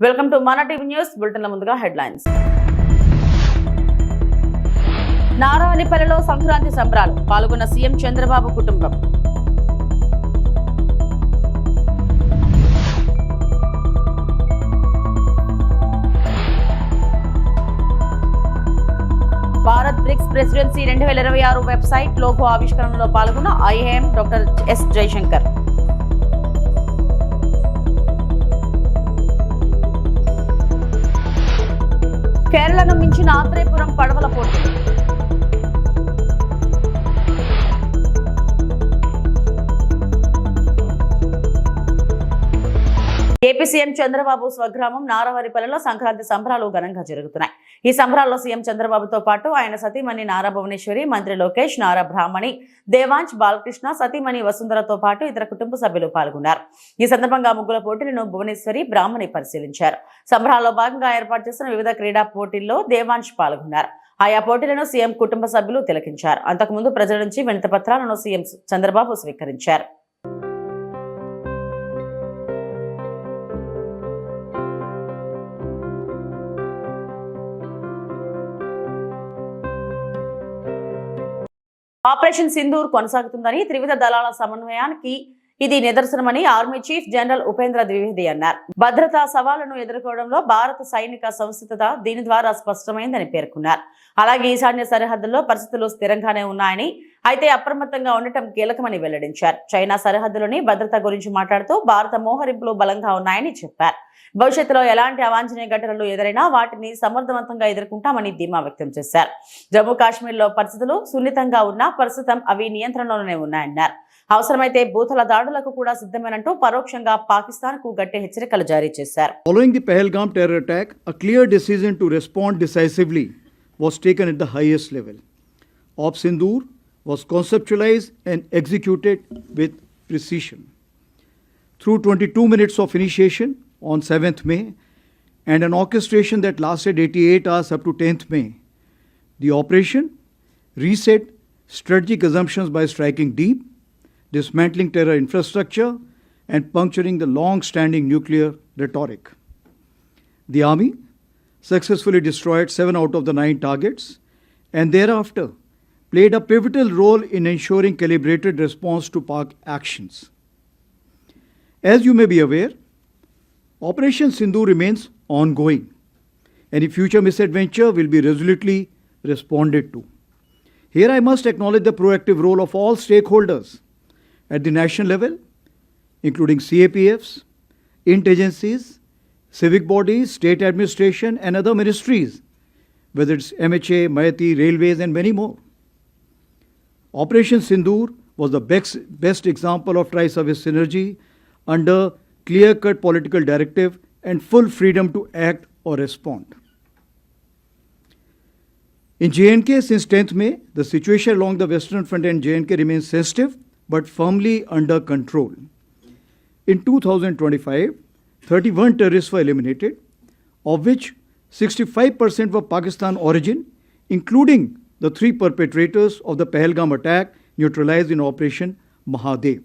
Welcome to మన TV news బులెటిన్ల ముందుగా హెడ్లైన్స్. నారాయణపల్లిలో సంక్రాంతి సంబరాలు పాల్గొన్న సీఎం చంద్రబాబు కుటుంబం. Bharat BRICS presidency 2026 website logo ఆవిష్కరణలో పాల్గొన్న ఐఏఎం డాక్టర్ ఎస్ జయశంకర్. కేరళను మించిన ఆత్రేయపురం పడవల పోటీ. ఏపీ సీఎం చంద్రబాబు స్వగ్రామం నారావారిపల్లిలో సంక్రాంతి సంబరాలు ఘనంగా జరుగుతున్నాయి. ఈ సంబరాల్లో సీఎం చంద్రబాబుతో పాటు ఆయన సతీమణి నారా భువనేశ్వరి, మంత్రి లోకేష్, నారా బ్రాహ్మణి, దేవాంశ్, బాలకృష్ణ, సతీమణి వసుంధరతో పాటు ఇతర కుటుంబ సభ్యులు పాల్గొన్నారు. ఈ సందర్భంగా ముగ్గుల పోటీలను భువనేశ్వరి, బ్రాహ్మణి పరిశీలించారు. సంబరాల్లో భాగంగా ఏర్పాటు చేసిన వివిధ క్రీడా పోటీల్లో దేవాంశ్ పాల్గొన్నారు. ఆయా పోటీలను సీఎం కుటుంబ సభ్యులు తిలకించారు. అంతకుముందు ప్రజల నుంచి వినతి పత్రాలను సీఎం చంద్రబాబు స్వీకరించారు. ఆపరేషన్ సింధూర్ కొనసాగుతుందని, త్రివిధ దళాల సమన్వయానికి ఇది నిదర్శనమని army chief general Upendra Dwivedi అన్నారు. భద్రతా సవాళ్లను ఎదుర్కోవడంలో భారత సైనిక సంసిద్ధత దీని ద్వారా స్పష్టమైందని పేర్కొన్నారు. అలాగే ఈశాన్య సరిహద్దుల్లో పరిస్థితులు స్థిరంగానే ఉన్నాయని, అయితే అప్రమత్తంగా ఉండటం కీలకమని వెల్లడించారు. చైనా సరిహద్దులోని భద్రత గురించి మాట్లాడుతూ భారత మోహరింపులు బలంగా ఉన్నాయని చెప్పారు. భవిష్యత్తులో ఎలాంటి అవాంఛనీయ ఘటనలు ఎదురైనా వాటిని సమర్థవంతంగా ఎదుర్కొంటామని ధీమా వ్యక్తం చేశారు. జమ్మూ కాశ్మీర్లో పరిస్థితులు సున్నితంగా ఉన్నా ప్రస్తుతం అవి నియంత్రణలోనే ఉన్నాయన్నారు. అవసరమైతే భూతల దాడులకు కూడా సిద్ధమేనంటూ పరోక్షంగా పాకిస్తాన్కు గట్టి హెచ్చరికలు జారీ చేశారు. Following the Pahalgam terror attack, a clear decision to respond decisively was taken at the highest level. Op Sindoor was conceptualized and executed with precision. Through 22 minutes of initiation on 7th May and an orchestration that lasted 88 hours up to 10th May, the operation reset strategic assumptions by striking deep, dismantling terror infrastructure and puncturing the long-standing nuclear rhetoric. The army successfully destroyed 7 out of the 9 targets and thereafter played a pivotal role in ensuring calibrated response to Pak actions. As you may be aware, Operation Sindoor remains ongoing. Any future misadventure will be resolutely responded to. Here I must acknowledge the proactive role of all stakeholders at the national level, including CAPFs, int-agencies, civic bodies, state administration and other ministries, whether it's MHA, Mayati, Railways and many more. Operation Sindoor was the best example of tri-service synergy under clear-cut political directive and full freedom to act or respond. In JNK, since 10th May, the situation along the western front and JNK remains sensitive but firmly under control. In 2025, 31 terrorists were eliminated, of which 65% were Pakistan origin, including the 3 perpetrators of the Pahalgam attack neutralized in Operation Mahadev.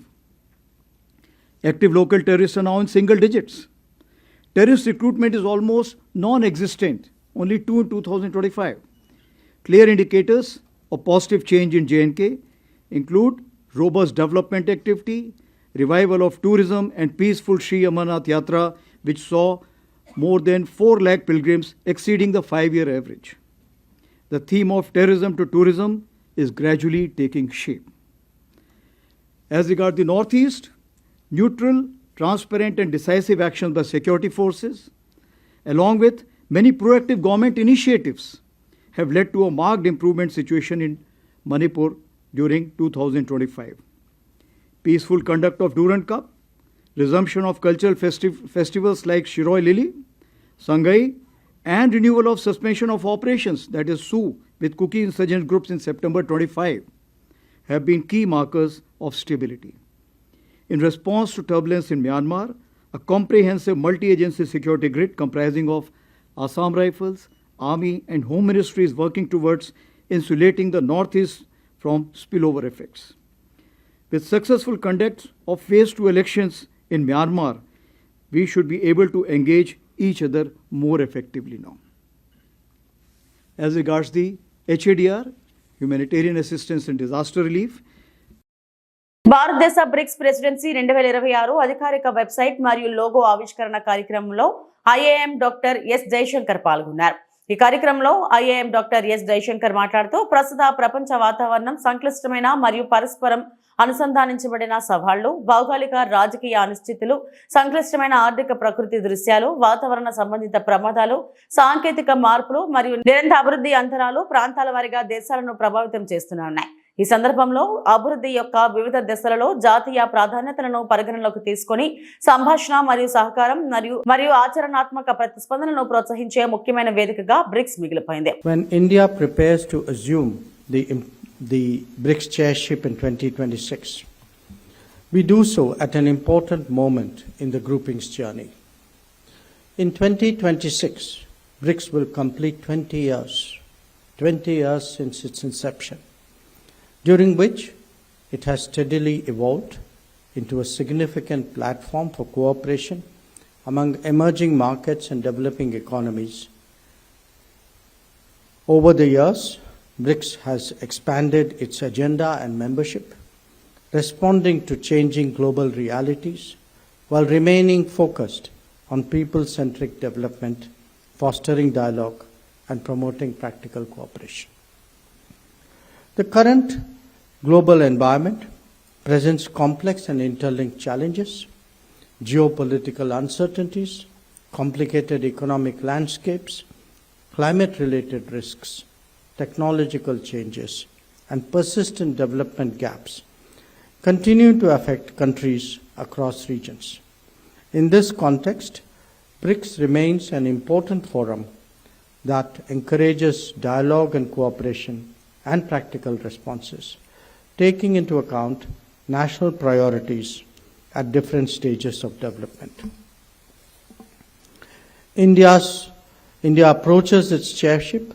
Active local terrorists are now in single digits. Terrorist recruitment is almost non-existent, only 2 in 2025. Clear indicators of positive change in JNK include robust development activity, revival of tourism and peaceful Sri Amarnath Yatra, which saw more than 4 lakh pilgrims exceeding the 5-year average. The theme of terrorism to tourism is gradually taking shape. As regards the Northeast, neutral, transparent and decisive actions by security forces, along with many proactive government initiatives, have led to a marked improvement situation in Manipur during 2025. Peaceful conduct of Durand Cup, resumption of cultural festivals like Shiroi Lili, Sangai, and renewal of suspension of operations, that is SU, with Kuki insurgent groups in September 25, have been key markers of stability. In response to turbulence in Myanmar, a comprehensive multi-agency security grid comprising of Assam Rifles, Army and Home Ministry is working towards insulating the Northeast from spillover effects. With successful conduct of phase 2 elections in Myanmar, we should be able to engage each other more effectively now. As regards the HADR, humanitarian assistance and disaster relief, భారతదేశ bricks presidency 2026 అధికారిక website మరియు logo ఆవిష్కరణ కార్యక్రమంలో IIM doctor S Jayashankar పాల్గొన్నారు. ఈ కార్యక్రమంలో IIM doctor S Jayashankar మాట్లాడుతూ ప్రస్తుత ప్రపంచ వాతావరణం సంక్లిష్టమైన మరియు పరస్పరం అనుసంధానించబడిన సవాళ్లు, భౌగోళిక రాజకీయ అనిశ్చితులు, సంక్లిష్టమైన ఆర్థిక ప్రకృతి దృశ్యాలు, వాతావరణ సంబంధిత ప్రమాదాలు, సాంకేతిక మార్పులు మరియు నిరంతర అభివృద్ధి అంతరాలు ప్రాంతాల వారీగా దేశాలను ప్రభావితం చేస్తున్నాయి. ఈ సందర్భంలో అభివృద్ధి యొక్క వివిధ దశలలో జాతీయ ప్రాధాన్యతలను పరిగణనలోకి తీసుకొని సంభాషణ మరియు సహకారం మరియు ఆచరణాత్మక ప్రతిస్పందనను ప్రోత్సహించే ముఖ్యమైన వేదికగా బ్రిక్స్ మిగిలిపోయింది. When India prepares to assume the BRICS chairship in 2026, we do so at an important moment in the grouping's journey. In 2026, BRICS will complete 20 years since its inception, during which it has steadily evolved into a significant platform for cooperation among emerging markets and developing economies. Over the years, BRICS has expanded its agenda and membership, responding to changing global realities while remaining focused on people-centric development, fostering dialogue, and promoting practical cooperation. The current global environment presents complex and interlinked challenges, geopolitical uncertainties, complicated economic landscapes, climate-related risks, technological changes, and persistent development gaps continue to affect countries across regions. In this context, BRICS remains an important forum that encourages dialogue and cooperation and practical responses, taking into account national priorities at different stages of development. India approaches its chairship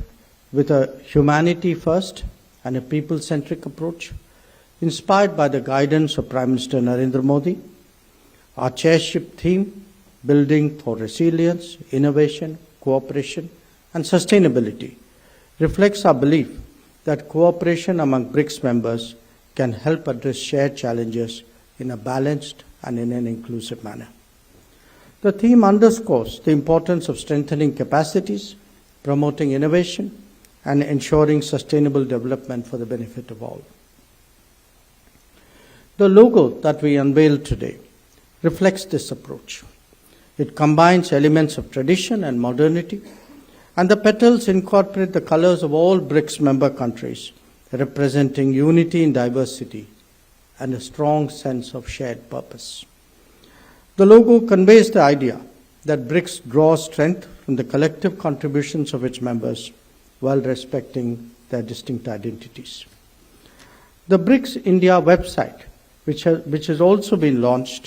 with a humanity-first and a people-centric approach, inspired by the guidance of Prime Minister Narendra Modi. Our chairship theme, Building for Resilience, Innovation, Cooperation and Sustainability, reflects our belief that cooperation among BRICS members can help address shared challenges in a balanced and in an inclusive manner. The theme underscores the importance of strengthening capacities, promoting innovation, and ensuring sustainable development for the benefit of all. The logo that we unveiled today reflects this approach. It combines elements of tradition and modernity, and the petals incorporate the colors of all BRICS member countries, representing unity in diversity and a strong sense of shared purpose. The logo conveys the idea that BRICS draws strength from the collective contributions of its members while respecting their distinct identities. The BRICS India website, which has also been launched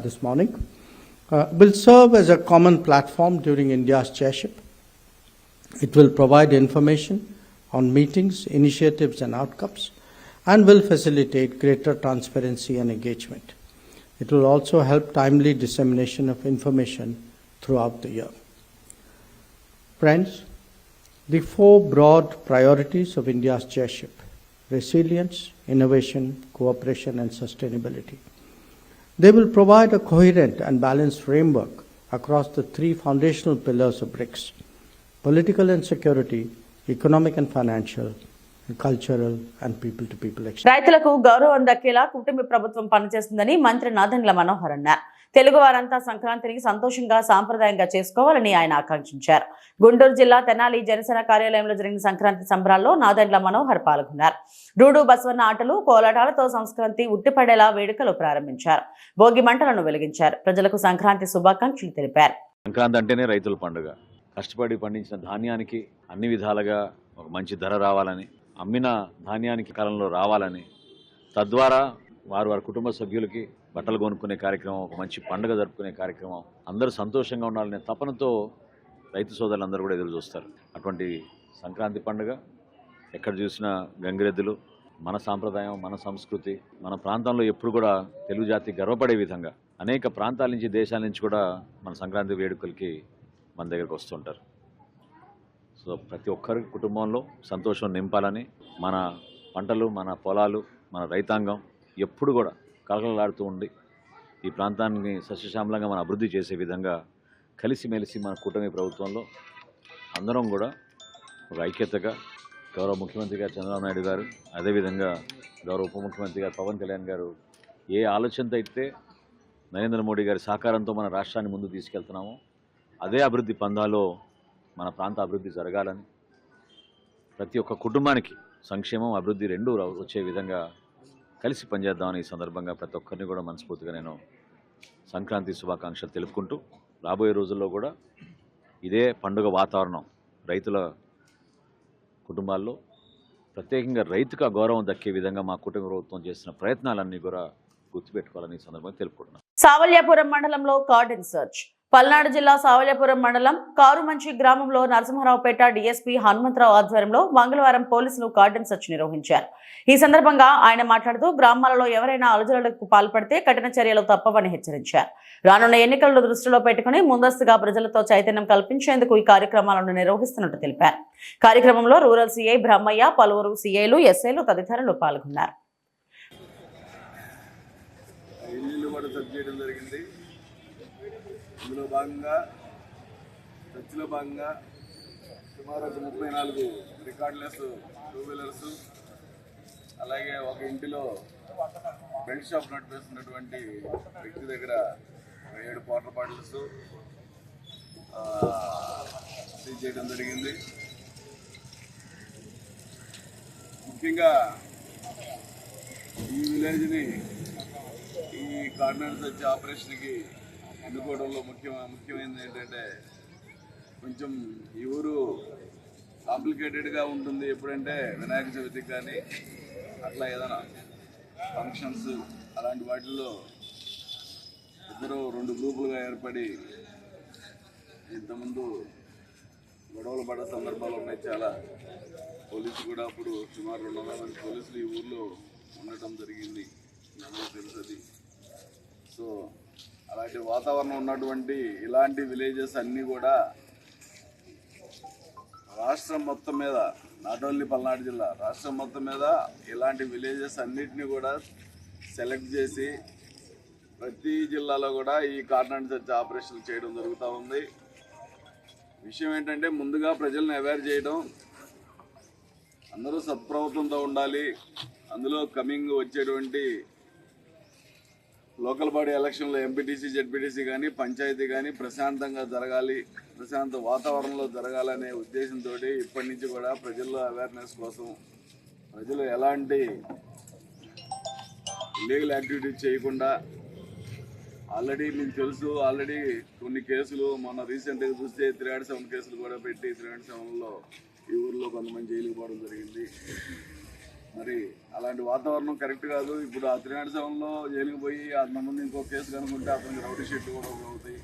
this morning, will serve as a common platform during India's chairship. It will provide information on meetings, initiatives and outcomes, and will facilitate greater transparency and engagement. It will also help timely dissemination of information throughout the year. Friends, the four broad priorities of India's chairship: resilience, innovation, cooperation and sustainability. They will provide a coherent and balanced framework across the three foundational pillars of BRICS: political and security, economic and financial, and cultural and people-to-people exchange. రైతులకు గౌరవం దక్కేలా కుటుంబ ప్రభుత్వం పనిచేస్తుందని మంత్రి నాదెండ్ల మనోహర్ అన్నారు. తెలుగు వారంతా సంక్రాంతిని సంతోషంగా సాంప్రదాయంగా చేసుకోవాలని ఆయన ఆకాంక్షించారు. గుంటూరు జిల్లా తెనాలి జనసేన కార్యాలయంలో జరిగిన సంక్రాంతి సంబరాల్లో నాదెండ్ల మనోహర్ పాల్గొన్నారు. డూడు బసవన్న ఆటలు, కోలాటాలతో సంస్కృతి ఉట్టిపడేలా వేడుకలు ప్రారంభించారు. భోగి మంటలను వెలిగించారు. ప్రజలకు సంక్రాంతి శుభాకాంక్షలు తెలిపారు. సంక్రాంతి అంటేనే రైతుల పండుగ. కష్టపడి పండించిన ధాన్యానికి అన్ని విధాలుగా ఒక మంచి ధర రావాలని, అమ్మిన ధాన్యానికి కాలంలో రావాలని, తద్వారా వారి కుటుంబ సభ్యులకి బట్టలు కొనుక్కునే కార్యక్రమం, ఒక మంచి పండుగ జరుపుకునే కార్యక్రమం, అందరూ సంతోషంగా ఉండాలనే తపనతో రైతు సోదరులందరూ కూడా ఎదురు చూస్తారు. అటువంటి సంక్రాంతి పండుగ ఎక్కడ చూసినా గంగిరెద్దులు, మన సాంప్రదాయం, మన సంస్కృతి, మన ప్రాంతంలో ఎప్పుడు కూడా తెలుగు జాతి గర్వపడే విధంగా అనేక ప్రాంతాల నుంచి, దేశాల నుంచి కూడా మన సంక్రాంతి వేడుకలకి మన దగ్గరికి వస్తుంటారు. సో ప్రతి ఒక్కరి కుటుంబంలో సంతోషం నింపాలని మన పంటలు, మన పొలాలు, మన రైతాంగం ఎప్పుడు కూడా కలకలలాడుతూ ఉండి ఈ ప్రాంతాన్ని సస్యశ్యామలంగా మనం అభివృద్ధి చేసే విధంగా కలిసిమెలిసి మన కూటమి ప్రభుత్వంలో అందరం కూడా ఒక ఐక్యతగా గౌరవ ముఖ్యమంత్రి గారు చంద్రబాబు నాయుడు గారు, అదేవిధంగా గౌరవ ఉప ముఖ్యమంత్రి గారు పవన్ కళ్యాణ్ గారు ఏ ఆలోచనతో అయితే నరేంద్ర మోడీ గారి సహకారంతో మన రాష్ట్రాన్ని ముందుకు తీసుకెళ్తున్నామో అదే అభివృద్ధి పందాలో మన ప్రాంత అభివృద్ధి జరగాలని, ప్రతి ఒక్క కుటుంబానికి సంక్షేమం, అభివృద్ధి రెండూ వచ్చే విధంగా కలిసి పనిచేద్దామని ఈ సందర్భంగా ప్రతి ఒక్కరిని కూడా మనస్ఫూర్తిగా నేను సంక్రాంతి శుభాకాంక్షలు తెలుపుకుంటూ, రాబోయే రోజుల్లో కూడా ఇదే పండుగ వాతావరణం రైతుల కుటుంబాల్లో ప్రత్యేకంగా రైతుకు గౌరవం దక్కే విధంగా మా కుటుంబ ప్రభుత్వం చేసిన ప్రయత్నాలన్నీ కూడా గుర్తుపెట్టుకోవాలని ఈ సందర్భంగా తెలుపుకుంటున్నాను. సావల్యాపురం మండలంలో కార్డన్ సర్చ్. పల్నాడు జిల్లా సావల్యాపురం మండలం కారుమంచి గ్రామంలో నరసింహారావుపేట డీఎస్పీ హనుమంతరావు ఆధ్వర్యంలో మంగళవారం పోలీసులు కార్డన్ సర్చ్ నిర్వహించారు. ఈ సందర్భంగా ఆయన మాట్లాడుతూ గ్రామాలలో ఎవరైనా అలజడులకు పాల్పడితే కఠిన చర్యలు తప్పవని హెచ్చరించారు. రానున్న ఎన్నికలను దృష్టిలో పెట్టుకుని ముందస్తుగా ప్రజలతో చైతన్యం కల్పించేందుకు ఈ కార్యక్రమాలను నిర్వహిస్తున్నట్టు తెలిపారు. కార్యక్రమంలో రూరల్ సీఐ బ్రహ్మయ్య, పలువురు సీఐలు, ఎస్ఐలు తదితరులు పాల్గొన్నారు. ఇందులో భాగంగా చర్చిలో భాగంగా సుమారు 34 రికార్డ్లెస్ 2 వీలర్స్, అలాగే ఒక ఇంటిలో బెల్ట్ షాప్ నడిపేస్తున్నటువంటి వ్యక్తి దగ్గర 7 వాటర్ బాటిల్స్ సీజ్ చేయడం జరిగింది. ముఖ్యంగా ఈ విలేజ్ని ఈ కార్డినెన్స్ వచ్చే ఆపరేషన్కి ఎన్నుకోవడంలో ముఖ్యమైనది ఏంటంటే, కొంచెం ఈ ఊరు కాంప్లికేటెడ్గా ఉంటుంది. ఎప్పుడంటే వినాయక చవితికి కానీ అట్లా ఏదైనా ఫంక్షన్స్ అలాంటి వాటిల్లో ఇద్దరు 2 గ్రూపులుగా ఏర్పడి ఇంతకుముందు గొడవలు పడే సందర్భాలు ఉన్నాయి చాలా. పోలీసులు కూడా అప్పుడు సుమారు 200 మంది పోలీసులు ఈ ఊర్లో ఉండటం జరిగింది, నాకు తెలుసు అది. సో అలాంటి వాతావరణం ఉన్నటువంటి ఇలాంటి విలేజెస్ అన్నీ కూడా రాష్ట్రం మొత్తం మీద, నాట్ ఓన్లీ పల్నాడు జిల్లా, రాష్ట్రం మొత్తం మీద ఇలాంటి విలేజెస్ అన్నిటినీ కూడా సెలెక్ట్ చేసి ప్రతి జిల్లాలో కూడా ఈ కార్డినెన్స్ సర్చ్ ఆపరేషన్ చేయడం జరుగుతూ ఉంది. విషయం ఏంటంటే, ముందుగా ప్రజలను అవేర్ చేయడం, అందరూ సత్ప్రవర్తనతో ఉండాలి. అందులో కమింగ్ వచ్చేటువంటి లోకల్ బాడీ ఎలక్షన్లో ఎంపీటీసీ, జెడ్పీటీసీ కానీ పంచాయతీ కానీ ప్రశాంతంగా జరగాలి, ప్రశాంత వాతావరణంలో జరగాలనే ఉద్దేశంతో ఇప్పటి నుంచి కూడా ప్రజల్లో అవేర్నెస్ కోసం, ప్రజలు ఎలాంటి ఇల్లీగల్ యాక్టివిటీస్ చేయకుండా, ఆల్రెడీ మీకు తెలుసు, ఆల్రెడీ కొన్ని కేసులు మొన్న రీసెంట్గా చూస్తే 307 కేసులు కూడా పెట్టి 307లో ఈ ఊర్లో కొంతమంది జైలుకి పోవడం జరిగింది. మరి అలాంటి వాతావరణం కరెక్ట్ కాదు. ఇప్పుడు ఆ 307లో జైలుకి పోయి అంతమంది ఇంకో కేసు కనుక్కుంటే అతనికి రౌడీ షీట్లు కూడా అవుతాయి.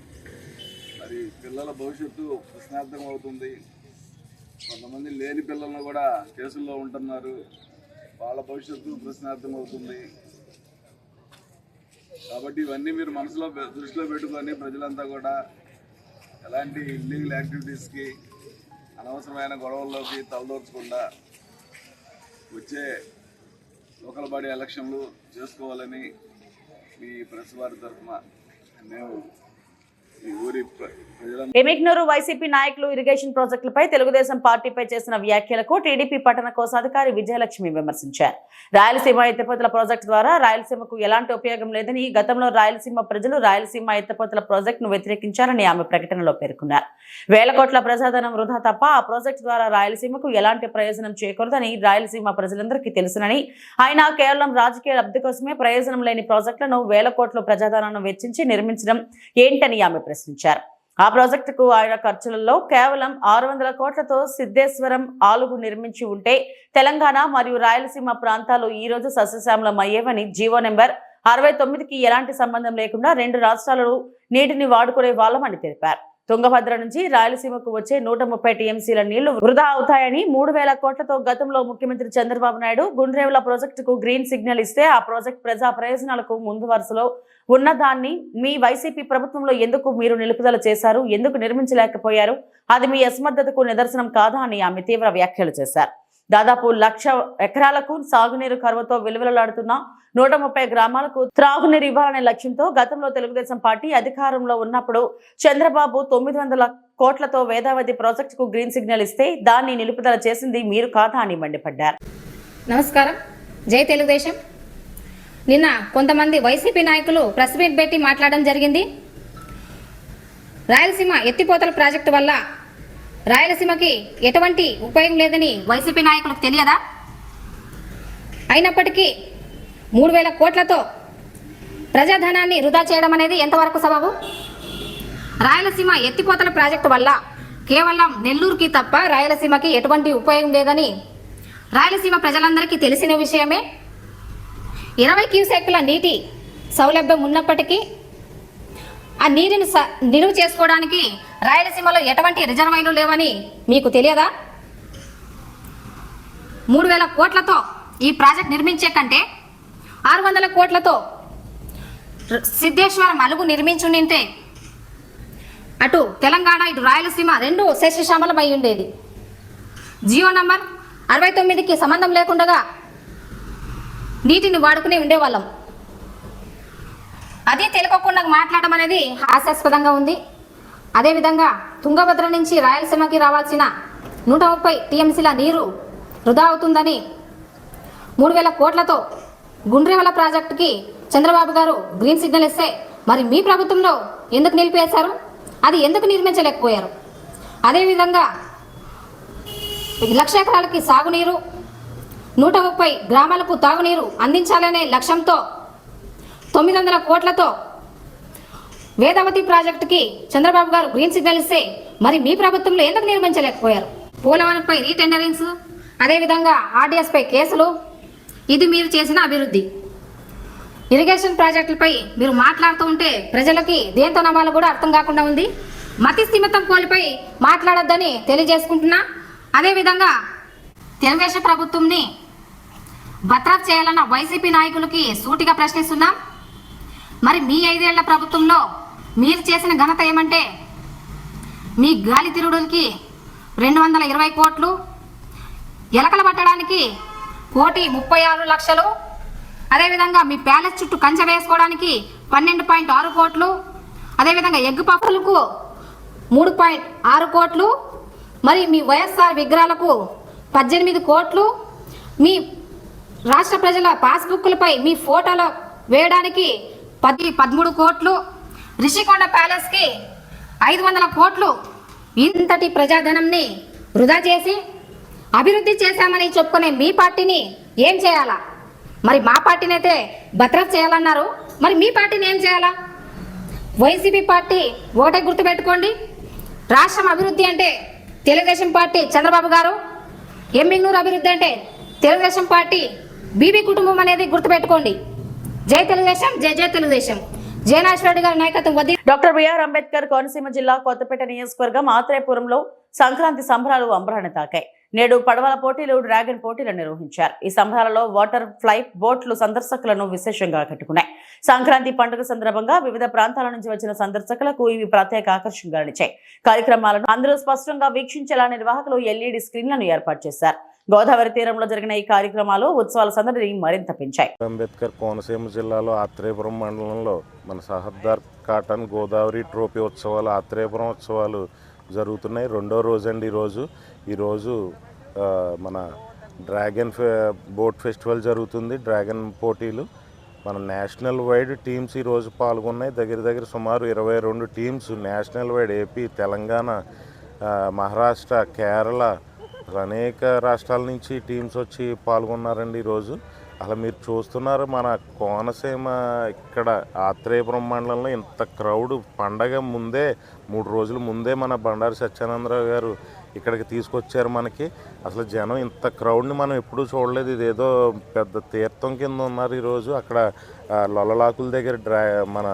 మరి పిల్లల భవిష్యత్తు ప్రశ్నార్థం అవుతుంది. కొంతమంది లేని పిల్లలను కూడా కేసుల్లో ఉంటున్నారు, వాళ్ళ భవిష్యత్తు ప్రశ్నార్థం అవుతుంది. కాబట్టి ఇవన్నీ మీరు మనసులో దృష్టిలో పెట్టుకొని ప్రజలంతా కూడా ఎలాంటి ఇల్లీగల్ యాక్టివిటీస్కి, అనవసరమైన గొడవల్లోకి తలదోర్చకుండా వచ్చే లోకల్ బాడీ ఎలక్షన్లు చేసుకోవాలని మీ ప్రెస్ వారి తరఫున మేము ఈ ఊరి ప్రజలందరూ. ఎమిగ్నూరు వైసీపీ నాయకులు ఇరిగేషన్ ప్రాజెక్టులపై తెలుగుదేశం పార్టీపై చేసిన వ్యాఖ్యలకు టీడీపీ పట్టణ కోశాధికారి విజయలక్ష్మి విమర్శించారు. రాయలసీమ ఎత్తిపోతల ప్రాజెక్టు ద్వారా రాయలసీమకు ఎలాంటి ఉపయోగం లేదని, గతంలో రాయలసీమ ప్రజలు రాయలసీమ ఎత్తిపోతల ప్రాజెక్టును వ్యతిరేకించారని ఆమె ప్రకటనలో పేర్కొన్నారు. 1000 కోట్ల ప్రజాధనం వృధా తప్ప ఆ ప్రాజెక్టు ద్వారా రాయలసీమకు ఎలాంటి ప్రయోజనం చేకూరదని రాయలసీమ ప్రజలందరికీ తెలుసునని, ఆయన కేవలం రాజకీయ లబ్ధి కోసమే ప్రయోజనం లేని ప్రాజెక్టులను 1000 కోట్ల ప్రజాధనాన్ని వెచ్చించి నిర్మించడం ఏంటని ఆమె ప్రశ్నించారు. ఆ ప్రాజెక్టుకు ఆయన ఖర్చులలో కేవలం 600 కోట్లతో సిద్ధేశ్వరం ఆలుగు నిర్మించి ఉంటే తెలంగాణ మరియు రాయలసీమ ప్రాంతాలు ఈ రోజు సస్యశ్యామలం అయ్యేవని, జీవో నెంబర్ 69కి ఎలాంటి సంబంధం లేకుండా 2 రాష్ట్రాలు నీటిని వాడుకునే వాళ్ళమని తెలిపారు. తుంగభద్ర నుంచి రాయలసీమకు వచ్చే 130 టీఎంసీల నీళ్లు వృధా అవుతాయని 3,000 కోట్లతో గతంలో ముఖ్యమంత్రి చంద్రబాబు నాయుడు గుండ్రేవుల ప్రాజెక్టుకు గ్రీన్ సిగ్నల్ ఇస్తే ఆ ప్రాజెక్టు ప్రజా ప్రయోజనాలకు ముందు వరుసలో ఉన్నదాన్ని మీ వైసీపీ ప్రభుత్వంలో ఎందుకు మీరు నిలుపుదల చేశారు, ఎందుకు నిర్మించలేకపోయారు, అది మీ అసమర్థతకు నిదర్శనం కాదా అని ఆమె తీవ్ర వ్యాఖ్యలు చేశారు. దాదాపు 1,00,000 ఎకరాలకు సాగునీరు కరువుతో విలువలాడుతున్న 130 గ్రామాలకు త్రాగునీరు ఇవ్వాలనే లక్ష్యంతో గతంలో తెలుగుదేశం పార్టీ అధికారంలో ఉన్నప్పుడు చంద్రబాబు 900 కోట్లతో వేదావతి ప్రాజెక్టుకు గ్రీన్ సిగ్నల్ ఇస్తే దాన్ని నిలుపుదల చేసింది మీరు కాదా అని మండిపడ్డారు. నమస్కారం, జై తెలుగుదేశం. నిన్న కొంతమంది వైసీపీ నాయకులు ప్రెస్ మీట్ పెట్టి మాట్లాడడం జరిగింది. రాయలసీమ ఎత్తిపోతల ప్రాజెక్టు వల్ల రాయలసీమకి ఎటువంటి ఉపయోగం లేదని వైసీపీ నాయకులకు తెలియదా? అయినప్పటికీ 3,000 కోట్లతో ప్రజాధనాన్ని వృధా చేయడం అనేది ఎంతవరకు సబబు? రాయలసీమ ఎత్తిపోతల ప్రాజెక్టు వల్ల కేవలం నెల్లూరుకి తప్ప రాయలసీమకి ఎటువంటి ఉపయోగం లేదని రాయలసీమ ప్రజలందరికీ తెలిసిన విషయమే. 20 క్యూసెక్కుల నీటి సౌలభ్యం ఉన్నప్పటికీ ఆ నీటిని నిలువ చేసుకోవడానికి రాయలసీమలో ఎటువంటి రిజర్వాయర్లు లేవని మీకు తెలియదా? 3,000 కోట్లతో ఈ ప్రాజెక్ట్ నిర్మించే కంటే 600 కోట్లతో సిద్ధేశ్వరం అలుగు నిర్మించుంటే అటు తెలంగాణ ఇటు రాయలసీమ రెండు శేషశ్యామలమై ఉండేది. జియో నంబర్ 69కి సంబంధం లేకుండా నీటిని వాడుకునే ఉండేవాళ్ళం. అది తెలియకుండా మాట్లాడడం అనేది హాస్యాస్పదంగా ఉంది. అదేవిధంగా తుంగభద్ర నుంచి రాయలసీమకి రావాల్సిన 130 టీఎంసీల నీరు వృధా అవుతుందని 3,000 కోట్లతో గుండ్రేవల ప్రాజెక్టుకి చంద్రబాబు గారు గ్రీన్ సిగ్నల్ ఇస్తే మరి మీ ప్రభుత్వంలో ఎందుకు నిలిపేశారు? అది ఎందుకు నిర్మించలేకపోయారు? అదేవిధంగా 1,00,000 ఎకరాలకి సాగునీరు, 130 గ్రామాలకు తాగునీరు అందించాలనే లక్ష్యంతో 900 కోట్లతో వేదావతి ప్రాజెక్టుకి చంద్రబాబు గారు గ్రీన్ సిగ్నల్ ఇస్తే మరి మీ ప్రభుత్వంలో ఎందుకు నిర్మించలేకపోయారు? పోలవరంపై రీటెండరింగ్స్, అదేవిధంగా ఆర్డీఎస్ పై కేసులు, ఇది మీరు చేసిన అభివృద్ధి. ఇరిగేషన్ ప్రాజెక్టులపై మీరు మాట్లాడుతూ ఉంటే ప్రజలకి దేంతో నమ్మాలో కూడా అర్థం కాకుండా ఉంది. మతి స్థిమితం కోల్పోయి మాట్లాడొద్దని తెలియజేసుకుంటున్నా. అదేవిధంగా తెలుగుదేశం ప్రభుత్వంని బత్రాప్ చేయాలన్న వైసీపీ నాయకులకి సూటిగా ప్రశ్నిస్తున్నాం. మరి మీ 5 ఏళ్ల ప్రభుత్వంలో మీరు చేసిన ఘనత ఏమంటే మీ గాలి తిరుగుడులకి 220 కోట్లు, ఎలకలు పట్టడానికి 1,36,00,000, అదేవిధంగా మీ ప్యాలెస్ చుట్టూ కంచె వేసుకోవడానికి 12.6 కోట్లు, అదేవిధంగా ఎగ్గు పప్పులకు 3.6 కోట్లు, మరి మీ వైఎస్ఆర్ విగ్రహాలకు 18 కోట్లు, మీ రాష్ట్ర ప్రజల పాస్బుక్లపై మీ ఫోటోలు వేయడానికి 13 కోట్లు, రిషికొండ ప్యాలెస్కి 500 కోట్లు, ఇంతటి ప్రజాధనంని వృధా చేసి అభివృద్ధి చేశామని చెప్పుకునే మీ పార్టీని ఏం చేయాలా? మరి మా పార్టీని అయితే బత్రాప్ చేయాలన్నారు, మరి మీ పార్టీని ఏం చేయాలా? వైసీపీ పార్టీ ఒకటే గుర్తుపెట్టుకోండి, రాష్ట్రం అభివృద్ధి అంటే తెలుగుదేశం పార్టీ చంద్రబాబు గారు, ఎమ్మిగ్నూరు అభివృద్ధి అంటే తెలుగుదేశం పార్టీ బీబీ కుటుంబం అనేది గుర్తుపెట్టుకోండి. జై తెలుగుదేశం, జై జై తెలుగుదేశం. జయనాశ్వరెడ్డి గారి నాయకత్వం వద్ద డాక్టర్ బిఆర్ అంబేద్కర్ కోనసీమ జిల్లా కొత్తపేట నియోజకవర్గం ఆత్రేయపురంలో సంక్రాంతి సంబరాలు అంబరాన్ని తాకాయి. నేడు పడవల పోటీలు, డ్రాగన్ పోటీలు నిర్వహించారు. ఈ సంబరాలలో వాటర్ ఫ్లై బోట్లు సందర్శకులను విశేషంగా ఆకట్టుకున్నాయి. సంక్రాంతి పండుగ సందర్భంగా వివిధ ప్రాంతాల నుంచి వచ్చిన సందర్శకులకు ఇవి ప్రత్యేక ఆకర్షణగా నిలిచాయి. కార్యక్రమాలను అందరూ స్పష్టంగా వీక్షించేలా నిర్వాహకులు ఎల్ఈడి స్క్రీన్లను ఏర్పాటు చేశారు. గోదావరి తీరంలో జరిగిన ఈ కార్యక్రమాలు ఉత్సవాల సందడిని మరింత పెంచాయి. అంబేద్కర్ కోనసీమ జిల్లాలో ఆత్రేయపురం మండలంలో మన సహద్దార్ కాటన్ గోదావరి ట్రోఫీ ఉత్సవాలు, ఆత్రేయపురం ఉత్సవాలు జరుగుతున్నాయి. 2వ రోజు అండి ఈరోజు మన డ్రాగన్ బోట్ ఫెస్టివల్ జరుగుతుంది. డ్రాగన్ పోటీలు మన నేషనల్ వైడ్ టీమ్స్ ఈరోజు పాల్గొన్నాయి. దగ్గర సుమారు 22 teams national wide, AP, Telangana, Maharashtra, Kerala, అనేక రాష్ట్రాల నుంచి టీమ్స్ వచ్చి పాల్గొన్నారండి ఈరోజు. అలా మీరు చూస్తున్నారు మన కోనసీమ ఇక్కడ ఆత్రేయపురం మండలంలో ఇంత క్రౌడ్ పండగ ముందే 3 రోజుల ముందే మన బండారు సత్యానందరావు గారు ఇక్కడికి తీసుకొచ్చారు. మనకి అసలు జనం ఇంత క్రౌడ్ని మనం ఎప్పుడూ చూడలేదు. ఇదేదో పెద్ద తీర్థం కింద ఉన్నారు ఈరోజు. అక్కడ లొల్లలాకుల దగ్గర మన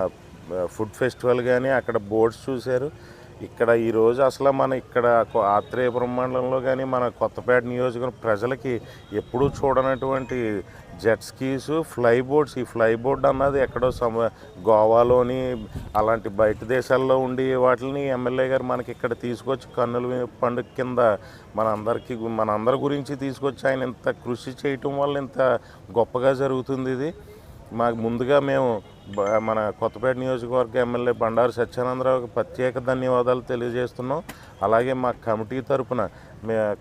ఫుడ్ ఫెస్టివల్ కానీ అక్కడ బోట్స్ చూశారు. ఇక్కడ ఈరోజు అసలు మన ఇక్కడ ఆత్రేయపురం మండలంలో కానీ మన కొత్తపేట నియోజకవర్గం ప్రజలకి ఎప్పుడూ చూడనటువంటి జెట్ స్కీస్, ఫ్లై బోర్డ్స్. ఈ ఫ్లై బోర్డ్ అన్నది ఎక్కడో గోవాలోని అలాంటి బయట దేశాల్లో ఉండి వాటిని ఎమ్మెల్యే గారు మనకి ఇక్కడ తీసుకొచ్చి కన్నుల పండుగ కింద మనందరి గురించి తీసుకొచ్చి ఆయన ఇంత కృషి చేయటం వల్ల ఇంత గొప్పగా జరుగుతుంది. ఇది మాకు ముందుగా మేము మన కొత్తపేట నియోజకవర్గ ఎమ్మెల్యే బండారు సత్యానందరావుకి ప్రత్యేక ధన్యవాదాలు తెలియజేస్తున్నాం. అలాగే మా కమిటీ తరపున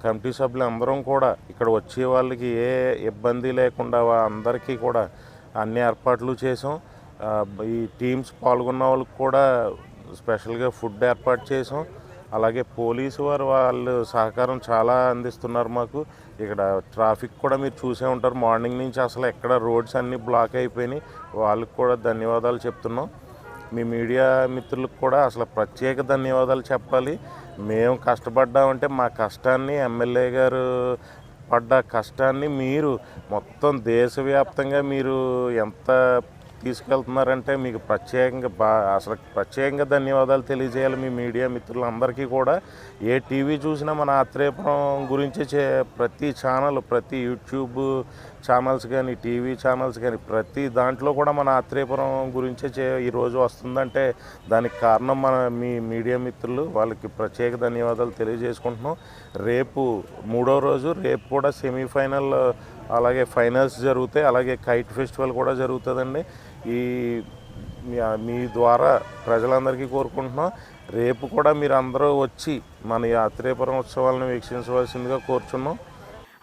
కమిటీ సభ్యులు అందరం కూడా ఇక్కడ వచ్చే వాళ్ళకి ఏ ఇబ్బంది లేకుండా అందరికీ కూడా అన్ని ఏర్పాట్లు చేసాం. ఈ టీమ్స్ పాల్గొన్న వాళ్ళకి కూడా స్పెషల్గా ఫుడ్ ఏర్పాటు చేసాం. అలాగే పోలీసు వాళ్ళు సహకారం చాలా అందిస్తున్నారు మాకు. ఇక్కడ ట్రాఫిక్ కూడా మీరు చూసే ఉంటారు, మార్నింగ్ నుంచి అసలు ఎక్కడ రోడ్స్ అన్నీ బ్లాక్ అయిపోయినాయి. వాళ్ళకి కూడా ధన్యవాదాలు చెప్తున్నాం. మీ మీడియా మిత్రులకు కూడా అసలు ప్రత్యేక ధన్యవాదాలు చెప్పాలి. మేము కష్టపడ్డామంటే మా కష్టాన్ని, ఎమ్మెల్యే గారు పడ్డ కష్టాన్ని మీరు మొత్తం దేశవ్యాప్తంగా మీరు ఎంత తీసుకెళ్తున్నారంటే మీకు ప్రత్యేకంగా ధన్యవాదాలు తెలియజేయాలి మీ మీడియా మిత్రులందరికీ కూడా. ఏ టీవీ చూసినా మన ఆత్రేయపురం గురించి ప్రతి ఛానల్, ప్రతి యూట్యూబ్ ఛానల్స్ కానీ, టీవీ ఛానల్స్ కానీ ప్రతి దాంట్లో కూడా మన ఆత్రేయపురం గురించే ఈరోజు వస్తుందంటే దానికి కారణం మీ మీడియా మిత్రులు. వాళ్ళకి ప్రత్యేక ధన్యవాదాలు తెలియజేసుకుంటున్నాం. రేపు 3వ రోజు, రేపు కూడా సెమీఫైనల్ అలాగే ఫైనల్స్ జరుగుతాయి. అలాగే కైట్ ఫెస్టివల్ కూడా జరుగుతుందండి. మీ ద్వారా ప్రజలందరికీ కోరుకుంటున్నాం, రేపు కూడా మీరు అందరూ వచ్చి మన ఆత్రేయపురం ఉత్సవాలను వీక్షించవలసిందిగా కోరుచున్నాం.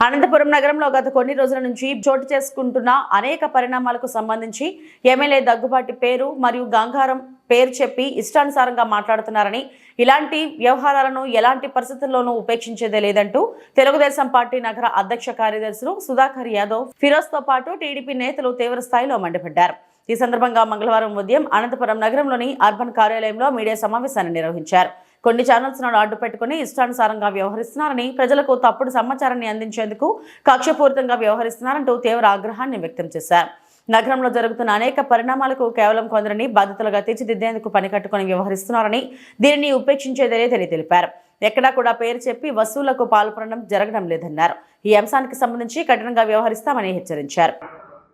అనంతపురం నగరంలో గత కొన్ని రోజుల నుంచి చోటు చేసుకుంటున్న అనేక పరిణామాలకు సంబంధించి ఎమ్మెల్యే దగ్గుబాటి పేరు మరియు గంగారం పేరు చెప్పి ఇష్టానుసారంగా మాట్లాడుతున్నారని, ఇలాంటి వ్యవహారాలను ఎలాంటి పరిస్థితుల్లోనూ ఉపేక్షించేదే లేదంటూ తెలుగుదేశం పార్టీ నగర అధ్యక్ష కార్యదర్శులు సుధాకర్ యాదవ్, ఫిరోజ్తో పాటు టీడీపీ నేతలు తీవ్ర స్థాయిలో మండిపడ్డారు. ఈ సందర్భంగా మంగళవారం ఉదయం అనంతపురం నగరంలోని అర్బన్ కార్యాలయంలో మీడియా సమావేశాన్ని నిర్వహించారు. కొన్ని ఛానల్స్ను అడ్డు పెట్టుకుని ఇష్టానుసారంగా వ్యవహరిస్తున్నారని, ప్రజలకు తప్పుడు సమాచారాన్ని అందించేందుకు కక్షపూరితంగా వ్యవహరిస్తున్నారంటూ తీవ్ర ఆగ్రహాన్ని వ్యక్తం చేశారు. నగరంలో జరుగుతున్న అనేక పరిణామాలకు కేవలం కొందరిని బాధితులుగా తీర్చిదిద్దేందుకు పనికట్టుకుని వ్యవహరిస్తున్నారని, దీనిని ఉపేక్షించేదేలేదని తెలిపారు. ఎక్కడా కూడా పేరు చెప్పి వసూళ్లకు పాల్పడడం జరగడం లేదన్నారు. ఈ అంశానికి సంబంధించి కఠినంగా వ్యవహరిస్తామని హెచ్చరించారు.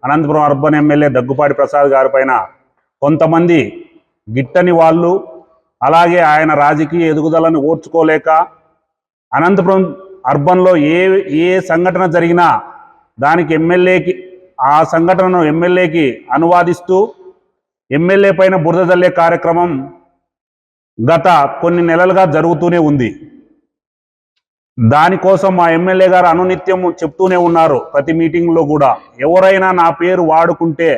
అనంతపురం అర్బన్ ఎమ్మెల్యే దగ్గుపాటి ప్రసాద్ గారి పైన కొంతమంది గిట్టని వాళ్ళు, అలాగే ఆయన రాజకీయ ఎదుగుదలను ఓర్చుకోలేక అనంతపురం అర్బన్లో ఏ సంఘటన జరిగినా దానికి ఆ సంఘటనను ఎమ్మెల్యేకి అనువాదిస్తూ ఎమ్మెల్యే పైన బురద జల్లే కార్యక్రమం గత కొన్ని నెలలుగా జరుగుతూనే ఉంది. దానికోసం మా ఎమ్మెల్యే గారు అనునిత్యం చెప్తూనే ఉన్నారు. ప్రతి మీటింగ్లో కూడా ఎవరైనా నా పేరు వాడుకుంటే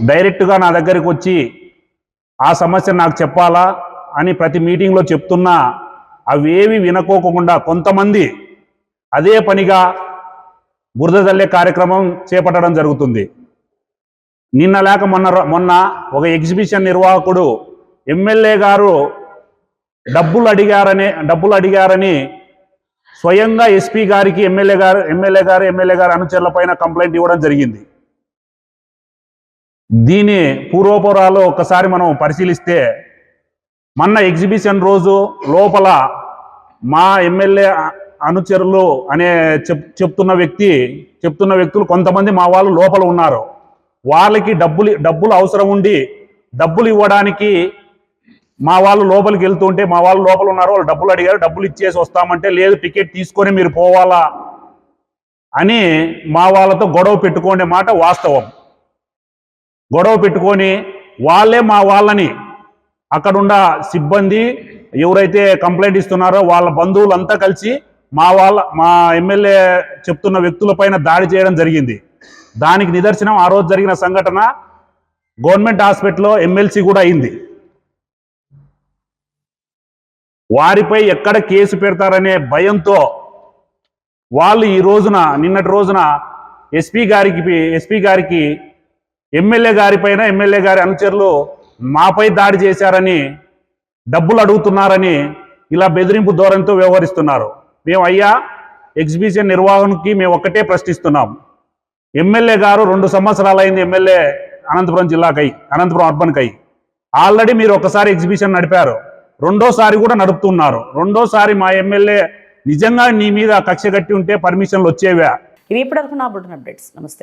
డైరెక్ట్గా నా దగ్గరికి వచ్చి ఆ సమస్య నాకు చెప్పాలా అని ప్రతి మీటింగ్లో చెప్తున్నా అవేవి వినుకోకుండా కొంతమంది అదే పనిగా బురద జల్లే కార్యక్రమం చేపట్టడం జరుగుతుంది. నిన్న లేక మొన్న ఒక ఎగ్జిబిషన్ నిర్వాహకుడు ఎమ్మెల్యే గారు డబ్బులు అడిగారని స్వయంగా ఎస్పీ గారికి ఎమ్మెల్యే గారు అనుచరుల పైన కంప్లైంట్ ఇవ్వడం జరిగింది. దీని పూర్వపురాలు ఒకసారి మనం పరిశీలిస్తే మొన్న ఎగ్జిబిషన్ రోజు లోపల మా ఎమ్మెల్యే అనుచరులు అనే చెప్తున్న వ్యక్తులు కొంతమంది మా వాళ్ళు లోపల ఉన్నారు. వాళ్ళకి డబ్బులు అవసరం ఉండి డబ్బులు ఇవ్వడానికి మా వాళ్ళు లోపలికి వెళ్తుంటే మా వాళ్ళు లోపల ఉన్నారు, వాళ్ళు డబ్బులు అడిగారు, డబ్బులు ఇచ్చేసి వస్తామంటే లేదు టికెట్ తీసుకొని మీరు పోవాలా అని మా వాళ్ళతో గొడవ పెట్టుకునే మాట వాస్తవం. గొడవ పెట్టుకొని వాళ్ళే మా వాళ్ళని అక్కడున్న సిబ్బంది ఎవరైతే కంప్లైంట్ ఇస్తున్నారో వాళ్ళ బంధువులంతా కలిసి మా ఎమ్మెల్యే చెప్తున్న వ్యక్తులపైన దాడి చేయడం జరిగింది. దానికి నిదర్శనం ఆ రోజు జరిగిన సంఘటన గవర్నమెంట్ హాస్పిటల్లో ఎమ్మెల్సీ కూడా అయింది. వారిపై ఎక్కడ కేసు పెడతారనే భయంతో వాళ్ళు నిన్నటి రోజున ఎస్పీ గారికి ఎమ్మెల్యే గారి పైన ఎమ్మెల్యే గారి అనుచరులు మాపై దాడి చేశారని, డబ్బులు అడుగుతున్నారని ఇలా బెదిరింపు ధోరణితో వ్యవహరిస్తున్నారు. మేము ఎగ్జిబిషన్ నిర్వహణకి మేము ఒక్కటే ప్రశ్నిస్తున్నాం. ఎమ్మెల్యే గారు 2 సంవత్సరాలైంది ఎమ్మెల్యే అనంతపురం అర్బన్కై. ఆల్రెడీ మీరు ఒకసారి ఎగ్జిబిషన్ నడిపారు. రెండోసారి కూడా నడుపుతున్నారు. రెండోసారి మా ఎమ్మెల్యే నిజంగా నీ మీద కక్ష కట్టి ఉంటే పర్మిషన్లు వచ్చేవా? ఇవి ఇప్పటివరకు నా బులెటిన్ అప్డేట్స్. నమస్తే.